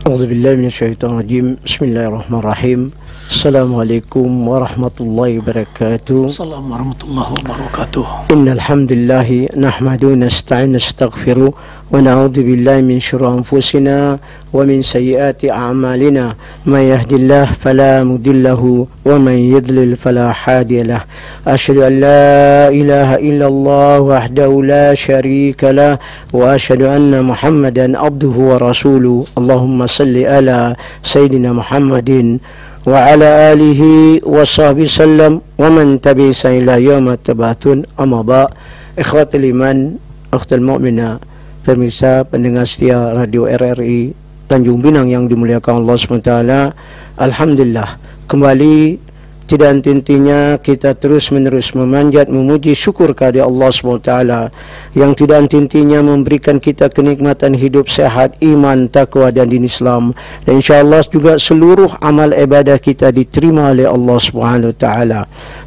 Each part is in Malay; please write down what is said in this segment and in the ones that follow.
A'udzubillahi minasyaitonirrajim. Bismillahirrahmanirrahim. Assalamualaikum warahmatullahi wabarakatuh. Assalamualaikum warahmatullahi wabarakatuh. Innal hamdalillah nahmaduhu wa nasta'inu wa nastaghfiruh wa na'udzu billahi min syururi anfusina wa min sayyiati a'malina. May yahdihillahu fala mudilla lahu wa may yudlil fala hadiya lahu. Asyhadu an la ilaha illallah wahdahu la syarika lah wa asyhadu anna Muhammadan abduhu wa rasuluh. Allahumma salli ala sayyidina Muhammadin wa ala alihi wa sahbihi sallam wa man tabi'isa ila yaumil tabathun. Amma ba, ikhwatul iman, akhtul mu'mina, pemirsa pendengar setia Radio RRI Tanjung Pinang yang dimuliakan Allah SWT. Alhamdulillah, kembali tidak henti-hentinya kita terus-menerus memanjat, memuji, syukur kehadirat Allah SWT yang tidak henti-hentinya memberikan kita kenikmatan hidup sehat, iman, takwa dan din Islam. Dan insyaAllah juga seluruh amal ibadah kita diterima oleh Allah SWT.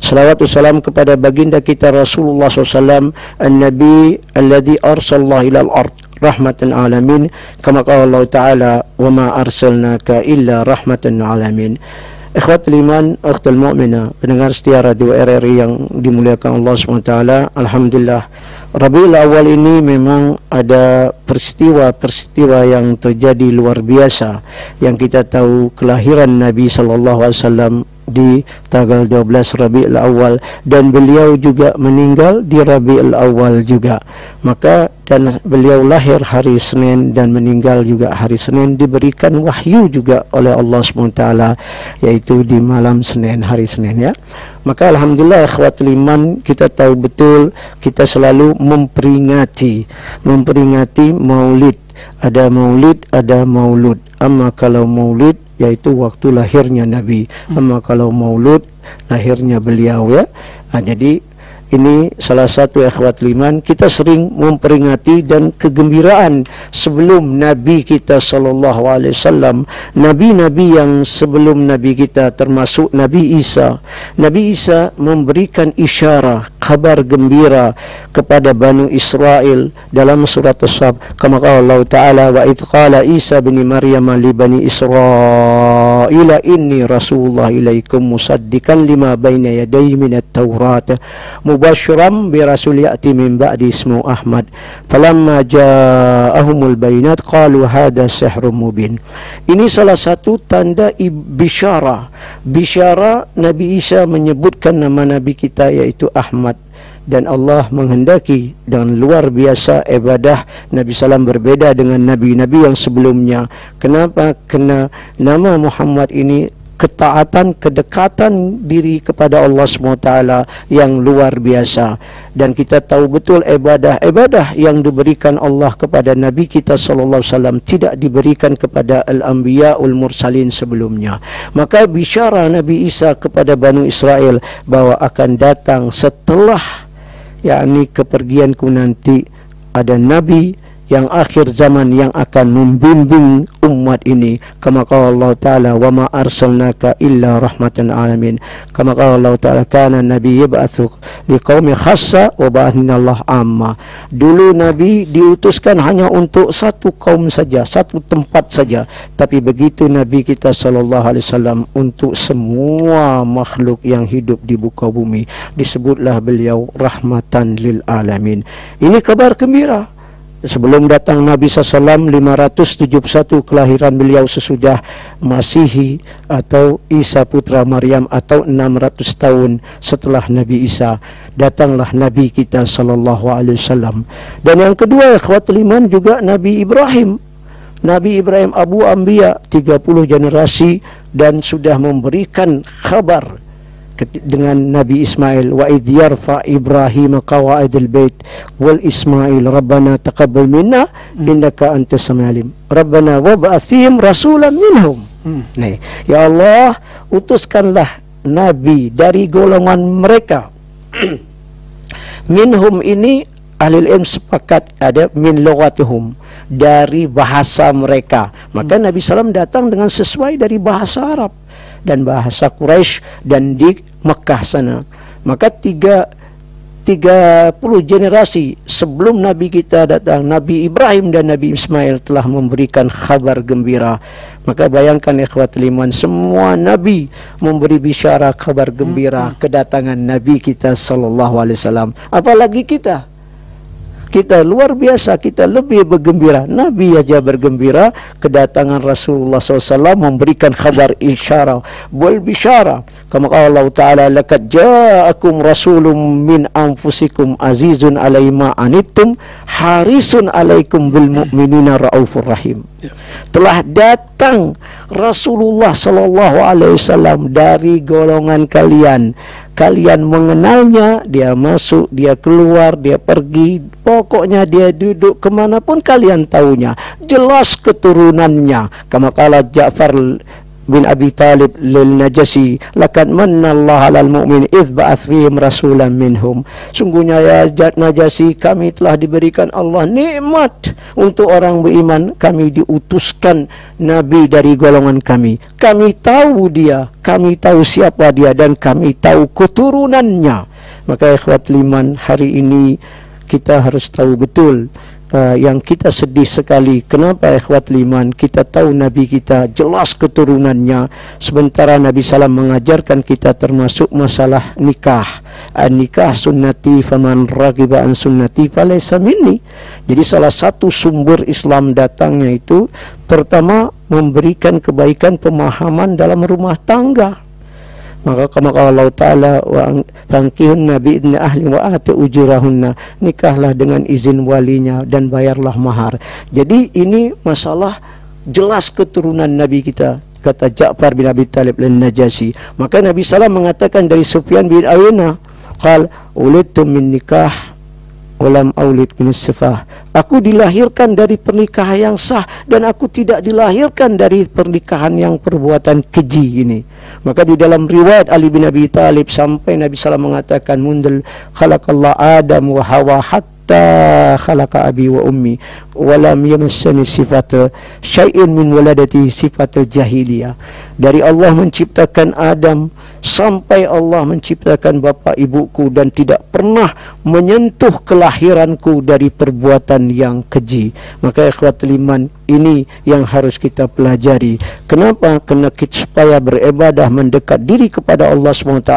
Salawat wassalam kepada baginda kita Rasulullah SAW, An-Nabi alladhi arsallahu ilal ard rahmatan alamin, kama qala Allah Ta'ala, wa ma arsalnaka illa rahmatan alamin. Ikhwatul iman, akhtul mu'mina, pendengar setia Radio RRI yang dimuliakan Allah SWT. Alhamdulillah, Rabiul Awal ini memang ada peristiwa-peristiwa yang terjadi luar biasa. Yang kita tahu kelahiran Nabi SAW di tanggal 12 Rabiul Awal, dan beliau juga meninggal di Rabiul Awal juga. Maka dan beliau lahir hari Senin dan meninggal juga hari Senin, diberikan wahyu juga oleh Allah SWT, yaitu di malam Senin, hari Senin ya. Maka alhamdulillah ikhwatul iman, kita tahu betul, kita selalu memperingati maulid. Ada maulid, ada maulud. Amma kalau maulid yaitu waktu lahirnya Nabi, amma kalau maulud lahirnya beliau ya. Jadi ini salah satu ikhwatul iman, kita sering memperingati dan kegembiraan sebelum Nabi kita sallallahu alaihi wasallam, nabi-nabi yang sebelum Nabi kita, termasuk Nabi Isa. Nabi Isa memberikan isyarah, kabar gembira kepada Bani Israel dalam surat As-Sab, kama qala Allah Ta'ala, wa idh qala Isa bin Maryam li bani Israila inni rasulullah ilaikum musaddiqan lima baina yadayya minat Taurat mubashiran bi rasul ya'ti min ba'di ismu Ahmad falamma ja'ahumul bayinat qalu hadha sihrun mubin. Ini salah satu tanda bisyarah Nabi Isa menyebutkan nama Nabi kita yaitu Ahmad. Dan Allah menghendaki dengan luar biasa ibadah Nabi SAW berbeda dengan nabi-nabi yang sebelumnya. Kenapa? Karena nama Muhammad ini ketaatan, kedekatan diri kepada Allah SWT yang luar biasa. Dan kita tahu betul ibadah yang diberikan Allah kepada Nabi kita SAW tidak diberikan kepada al-anbiya'ul mursalin sebelumnya. Maka bisyara Nabi Isa kepada Bani Israel bahwa akan datang setelah yakni kepergianku nanti ada Nabi yang akhir zaman yang akan membimbing umat ini, kama qala Allah Ta'ala, wa ma arsalnaka illa rahmatan alamin, kama qala Allah Ta'ala, kana nabi yab'atsu liqaumi khassa wa ba'athna Allah amma. Dulu Nabi diutuskan hanya untuk satu kaum saja, satu tempat saja, tapi begitu Nabi kita sallallahu alaihi wasallam untuk semua makhluk yang hidup di muka bumi, disebutlah beliau rahmatan lil alamin. Ini kabar gembira. Sebelum datang Nabi SAW 571 kelahiran beliau, sesudah Masihi atau Isa putra Maryam, atau 600 tahun setelah Nabi Isa, datanglah Nabi kita sallallahu alaihi wasallam. Dan yang kedua ikhwatul iman juga Nabi Ibrahim. Nabi Ibrahim Abu Anbiya, 30 generasi, dan sudah memberikan kabar dengan Nabi Ismail, wa idh yarfa Ibrahim qawaidal bait wal Ismail rabbana taqabbal minna innaka antas samiul alim rabbana wab'ath fihim rasulan minhum. Nih, ya Allah, utuskanlah nabi dari golongan mereka. Minhum ini ahli ilmu sepakat ada min lughatihum, dari bahasa mereka. Maka Nabi SAW datang dengan sesuai dari bahasa Arab dan bahasa Quraisy dan di Mekah sana. Maka tiga 30 generasi sebelum Nabi kita datang, Nabi Ibrahim dan Nabi Ismail telah memberikan kabar gembira. Maka bayangkan ikhwatul iman, semua Nabi memberi bisyara kabar gembira kedatangan Nabi kita sallallahu alaihi wasallam. Apalagi kita luar biasa, kita lebih bergembira. Nabi aja bergembira, kedatangan Rasulullah SAW memberikan kabar isyarah wal bisyarah. Kama qala Allah Ta'ala, laqad ja'akum rasulun min anfusikum azizun alaihi ma anittum harisun alaikum bil mu'minina raufur rahim. Telah datang Rasulullah sallallahu alaihi wasallam dari golongan kalian. Kalian mengenalnya, dia masuk, dia keluar, dia pergi, pokoknya dia duduk kemanapun kalian tahunya. Jelas keturunannya. Kama qala Ja'far bin Abi Talib lil Najasi, laqad manna Allah 'alal mu'min idz ba'ats fihim rasulan minhum. Sungguhnya ya Najasi, kami telah diberikan Allah nikmat untuk orang beriman, kami diutuskan nabi dari golongan kami. Kami tahu dia, kami tahu siapa dia, dan kami tahu keturunannya. Maka ikhwatul iman, hari ini kita harus tahu betul yang kita sedih sekali. Kenapa ikhwatul iman? Kita tahu Nabi kita jelas keturunannya, sementara Nabi SAW mengajarkan kita termasuk masalah nikah. Nikah sunnati faman ragiba an sunnati falaysa minni. Jadi salah satu sumber Islam datangnya itu pertama memberikan kebaikan pemahaman dalam rumah tangga. Maka kama Allah Ta'ala, wa fankihunna bi'idni ahli wa atu ujurahunna, nikahlah dengan izin walinya dan bayarlah mahar. Jadi ini masalah jelas keturunan Nabi kita, kata Ja'far bin Abi Talib dan Najasi. Maka Nabi SAW mengatakan dari Sufyan bin Uyainah, qal ulidtu min nikah walam aulid min sifah. Aku dilahirkan dari pernikahan yang sah dan aku tidak dilahirkan dari pernikahan yang perbuatan keji ini. Maka di dalam riwayat Ali bin Abi Talib sampai Nabi SAW mengatakan, mundal khalaqallah Adam wa Hawa hatta khalaqa abi wa ummi walam yamassani sifat syai'in min waladati sifat jahiliyah. Dari Allah menciptakan Adam sampai Allah menciptakan bapa ibuku, dan tidak pernah menyentuh kelahiranku dari perbuatan yang keji. Maka ikhwatul iman, ini yang harus kita pelajari. Kenapa? Karena kita supaya beribadah mendekat diri kepada Allah SWT,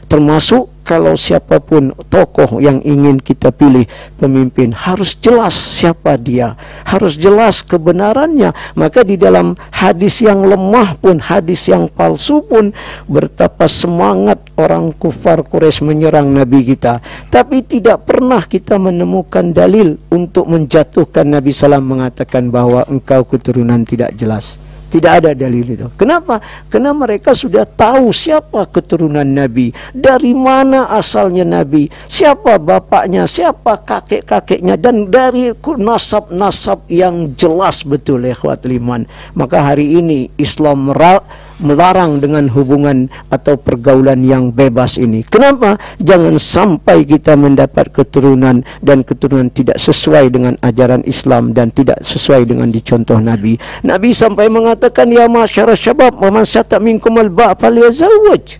termasuk kalau siapapun tokoh yang ingin kita pilih pemimpin, harus jelas siapa dia, harus jelas kebenarannya. Maka di dalam hadis yang lemah pun, hadis yang palsu pun, betapa semangat orang kufar Quraisy menyerang Nabi kita, tapi tidak pernah kita menemukan dalil untuk menjatuhkan Nabi SAW mengatakan bahwa engkau keturunan tidak jelas. Tidak ada dalil itu. Kenapa? Karena mereka sudah tahu siapa keturunan Nabi, dari mana asalnya Nabi, siapa bapaknya, siapa kakek-kakeknya, dan dari nasab-nasab yang jelas betul ikhwatul iman. Maka hari ini Islam melarang dengan hubungan atau pergaulan yang bebas ini. Kenapa? Jangan sampai kita mendapat keturunan dan keturunan tidak sesuai dengan ajaran Islam dan tidak sesuai dengan dicontoh Nabi. Nabi sampai mengatakan, ya masyara syabab wa man syata minkum al-ba' falyazawwaj.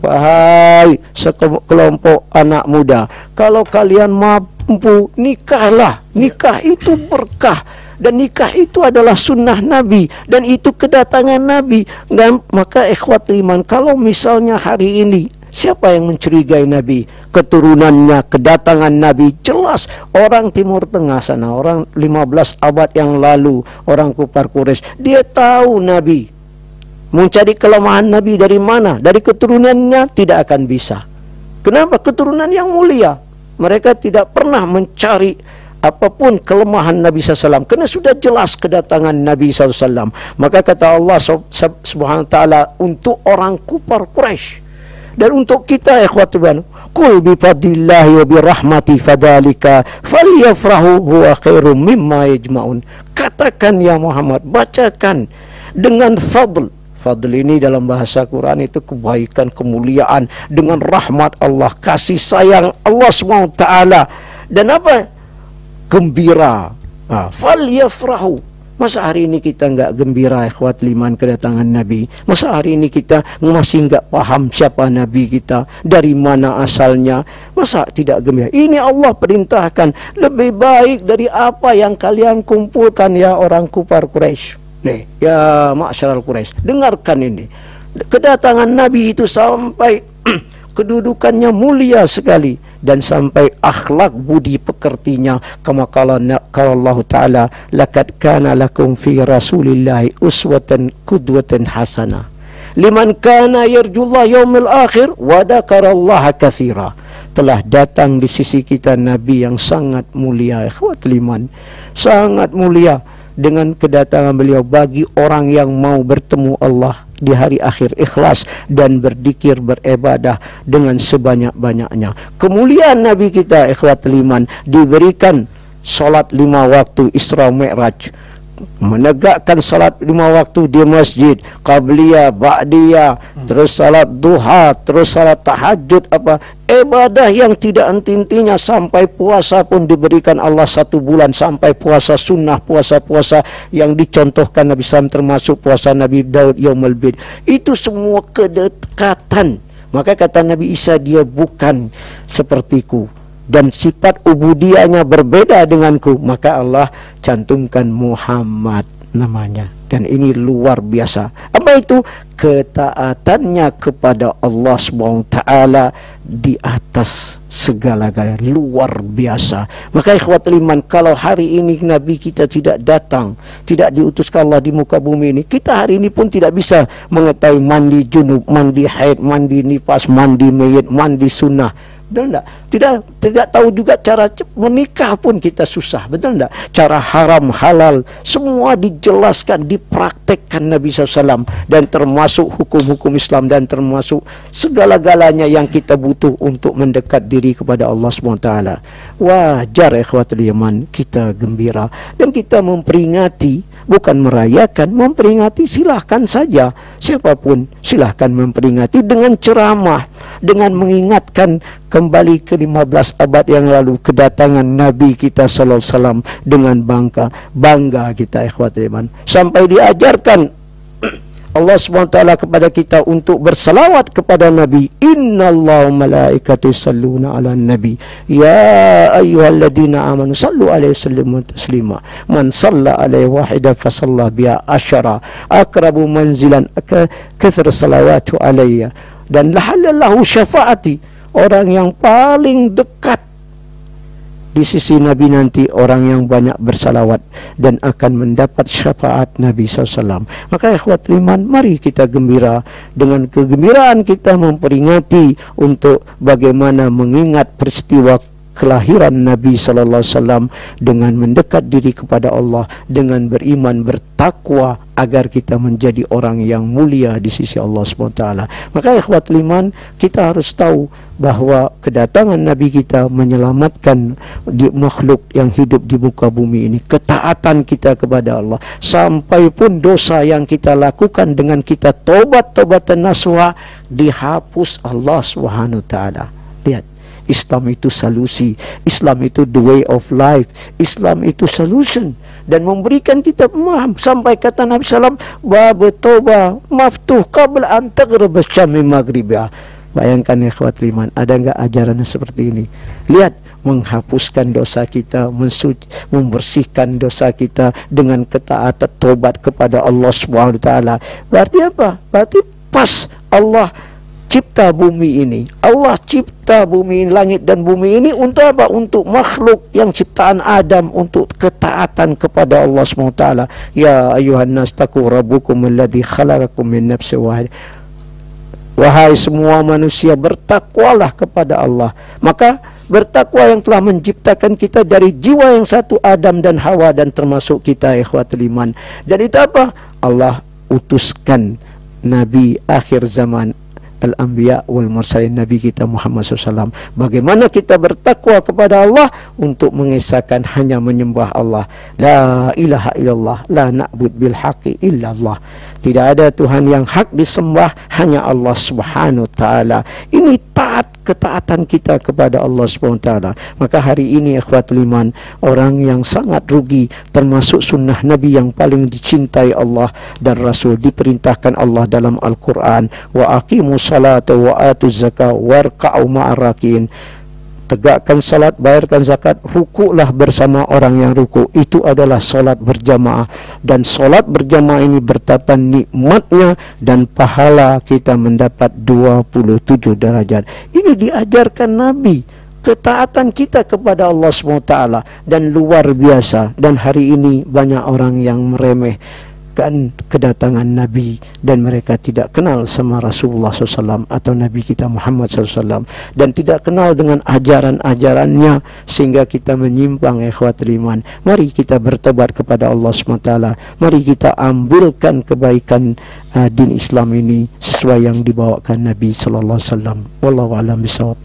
Wahai sekelompok anak muda, kalau kalian mampu, nikahlah. Nikah itu berkah, dan nikah itu adalah sunnah Nabi, dan itu kedatangan Nabi. Dan maka ikhwatul iman, kalau misalnya hari ini siapa yang mencurigai Nabi, keturunannya, kedatangan Nabi, jelas orang Timur Tengah sana, orang 15 abad yang lalu, orang kufar Quraisy, dia tahu Nabi. Mencari kelemahan Nabi dari mana? Dari keturunannya tidak akan bisa. Kenapa? Keturunan yang mulia. Mereka tidak pernah mencari apapun kelemahan Nabi SAW, karena sudah jelas kedatangan Nabi SAW. Maka kata Allah Subhanahu wa ta'ala untuk orang kufar Quraisy, dan untuk kita ikhwatuban, qul bi fadlillahi wa bi rahmati fadzalika falyafrahu huwa khairum mimma yajma'un. Katakan ya Muhammad, bacakan dengan fadl. Fadl ini dalam bahasa Quran itu kebaikan, kemuliaan, dengan rahmat Allah, kasih sayang Allah SWT, dan apa? Gembira. Falyafrahu. Masa hari ini kita enggak gembira ikhwatul iman kedatangan Nabi? Masa hari ini kita masih enggak paham siapa Nabi kita, dari mana asalnya? Masa tidak gembira? Ini Allah perintahkan lebih baik dari apa yang kalian kumpulkan ya orang kufar Quraisy. Nih, ya ma'syaral Quraisy, dengarkan ini. Kedatangan Nabi itu sampai kedudukannya mulia sekali, dan sampai akhlak budi pekertinya, kama qala Allah Ta'ala, laqad kana lakum fi rasulillahi uswatan qudwatan hasanah liman kana yarjullah yaumil akhir wa dzakarallaha katsira. Telah datang di sisi kita Nabi yang sangat mulia, ikhwatul iman, sangat mulia dengan kedatangan beliau bagi orang yang mau bertemu Allah di hari akhir, ikhlas dan berzikir, beribadah dengan sebanyak-banyaknya. Kemuliaan Nabi kita, ikhwatul iman, diberikan salat 5 waktu Isra Mi'raj, menegakkan salat 5 waktu di masjid, qabliyah, ba'diyah, terus salat duha, terus salat tahajud, ibadah yang tidak henti-hentinya, sampai puasa pun diberikan Allah 1 bulan, sampai puasa sunnah, puasa-puasa yang dicontohkan Nabi SAW, termasuk puasa Nabi Daud Yaumul Bid. Itu semua kedekatan. Maka kata Nabi Isa, dia bukan sepertiku dan sifat ubudiyahnya berbeda denganku, maka Allah cantumkan Muhammad namanya. Dan ini luar biasa. Apa itu? Ketaatannya kepada Allah SWT di atas segala-galanya, luar biasa. Maka ikhwatul iman, kalau hari ini Nabi kita tidak datang, tidak diutuskan Allah di muka bumi ini, kita hari ini pun tidak bisa mengetahui mandi junub, mandi haid, mandi nifas, mandi mayit, mandi sunnah. Betul enggak? Tidak tahu juga cara menikah pun kita susah. Betul enggak? Cara haram, halal, semua dijelaskan, dipraktekkan Nabi SAW. Dan termasuk hukum-hukum Islam, dan termasuk segala-galanya yang kita butuh untuk mendekat diri kepada Allah SWT. Wajar ikhwatul iman kita gembira, dan kita memperingati, bukan merayakan, memperingati. Silahkan saja, siapapun silahkan memperingati dengan ceramah, dengan mengingatkan kembali ke 15 abad yang lalu kedatangan Nabi kita sallallahu alaihi wasallam dengan bangga kita ikhwatul iman, sampai diajarkan Allah SWT kepada kita untuk bersalawat kepada Nabi. Innallaha malaikatahu yusalluna 'alan nabi ya ayyuhalladzina amanu sallu 'alaihi wasallimu taslima man shalla 'alaihi wahidan fa shalla biha asyara aqrabu manzilan katsir salawatu 'alayya dan lahallahu syafaati. Orang yang paling dekat di sisi Nabi nanti, orang yang banyak bersalawat dan akan mendapat syafaat Nabi SAW. Maka ikhwatul iman, mari kita gembira. Dengan kegembiraan kita memperingati untuk bagaimana mengingat peristiwa kelahiran Nabi sallallahu alaihi wasallam, dengan mendekat diri kepada Allah, dengan beriman, bertakwa, agar kita menjadi orang yang mulia di sisi Allah SWT. Maka ikhwatul iman, kita harus tahu bahwa kedatangan Nabi kita menyelamatkan makhluk yang hidup di muka bumi ini. Ketaatan kita kepada Allah, sampai pun dosa yang kita lakukan dengan kita tobat-tobatan nasuha, dihapus Allah SWT. Lihat, Islam itu solusi, Islam itu the way of life, Islam itu solution, dan memberikan kita pemahaman. Sampai kata Nabi SAW, bab tauba maftuh qabla an taghrib asy-syamsu maghribiha. Bayangkan ya ikhwatul iman, ada enggak ajaran seperti ini? Lihat, menghapuskan dosa kita, membersihkan dosa kita dengan ketaatan tobat kepada Allah SWT. Berarti apa? Berarti pas Allah cipta bumi ini, Allah cipta bumi ini, langit dan bumi ini untuk apa? Untuk makhluk yang ciptaan Adam, untuk ketaatan kepada Allah SWT. Ya ayuhan nas taqu rabbukum alladzi khalaqakum min nafsin wahidah. Wahai semua manusia, bertakwalah kepada Allah. Maka bertakwa yang telah menciptakan kita dari jiwa yang satu, Adam dan Hawa, dan termasuk kita ikhwatul iman. Dan itu apa? Allah utuskan Nabi akhir zaman, Al-Anbiya wal Mursalin, Nabi kita Muhammad SAW. Bagaimana kita bertakwa kepada Allah untuk mengesahkan hanya menyembah Allah. La ilaha illallah, la na'bud bil haqqi illallah. Tidak ada Tuhan yang hak disembah, hanya Allah Subhanahu wa ta'ala. Ini taat ketaatan kita kepada Allah SWT. Maka hari ini ikhwatul iman, orang yang sangat rugi, termasuk sunnah Nabi yang paling dicintai Allah dan Rasul, diperintahkan Allah dalam Al-Quran, wa aqimus salata wa atuz zakah warka'u ma'arakin. Tegakkan salat, bayarkan zakat, rukuklah bersama orang yang rukuk. Itu adalah solat berjamaah. Dan solat berjamaah ini bertambah nikmatnya dan pahala kita mendapat 27 derajat. Ini diajarkan Nabi. Ketaatan kita kepada Allah SWT dan luar biasa. Dan hari ini banyak orang yang meremehkan kedatangan Nabi dan mereka tidak kenal sama Rasulullah SAW atau Nabi kita Muhammad SAW, dan tidak kenal dengan ajaran-ajarannya sehingga kita menyimpang ikhwatul iman. Mari kita bertobat kepada Allah SWT. Mari kita ambilkan kebaikan din Islam ini sesuai yang dibawakan Nabi SAW. Wallahu a'lam bishawab.